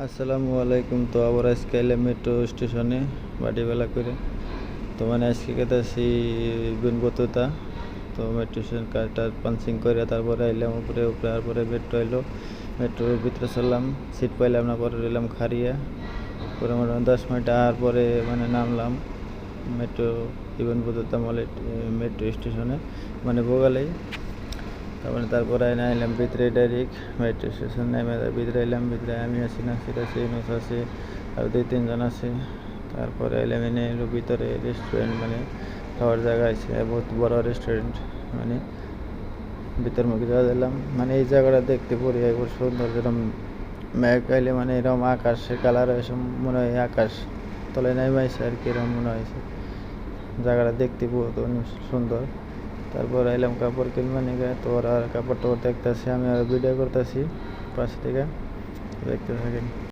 আসসালামু আলাইকুম। তো আবার আজকে এলাম মেট্রো স্টেশনে বাড়িবেলা করে। তো মানে আজকে গেতেছি বিনবতুতা। তো মেট্রো স্টেশন কার্ডটা পাঞ্চিং করে তারপরে এলাম উপরে উপরে, তারপরে মেট্রো এলো। মেট্রোর ভিতরে চললাম, সিট পাইলাম না, পরে এলাম খারিয়া। পরে মোটামুটি 10 মিনিট আর পরে মানে নামলাম মেট্রো বিনবতুতা মলে, মেট্রো স্টেশনে মানে বোগালেই। তারপরে না এলাম ভিতরে ডাইরেক্ট মেট্রো স্টেশন নেমে ভিতরে এলাম। ভিতরে আমি আছি, নাসির আছে, ইউনুস আছে, আর 2-3 জন আছে। তারপরে এলাম, এনে এলো ভিতরে রেস্টুরেন্ট, মানে খাওয়ার জায়গা আছে, বহুত বড় রেস্টুরেন্ট। মানে ভিতর মুখে যাওয়া দিলাম, মানে এই জায়গাটা দেখতে পড়ি একবার সুন্দর, যেরকম মেঘ আইলে মানে এরকম আকাশের কালার এসব মনে হয় আকাশ তলে নেমেছে আর কি, এরকম মনে হয়েছে। জায়গাটা দেখতে বহুত অনেক সুন্দর। তারপর এলাম কাপড় কিনবা নিয়ে, তো ওরা কাপড় টাপড় দেখতেছি, আমি আর ভিডিও করতেছি পাশ থেকে, দেখতে থাকেন।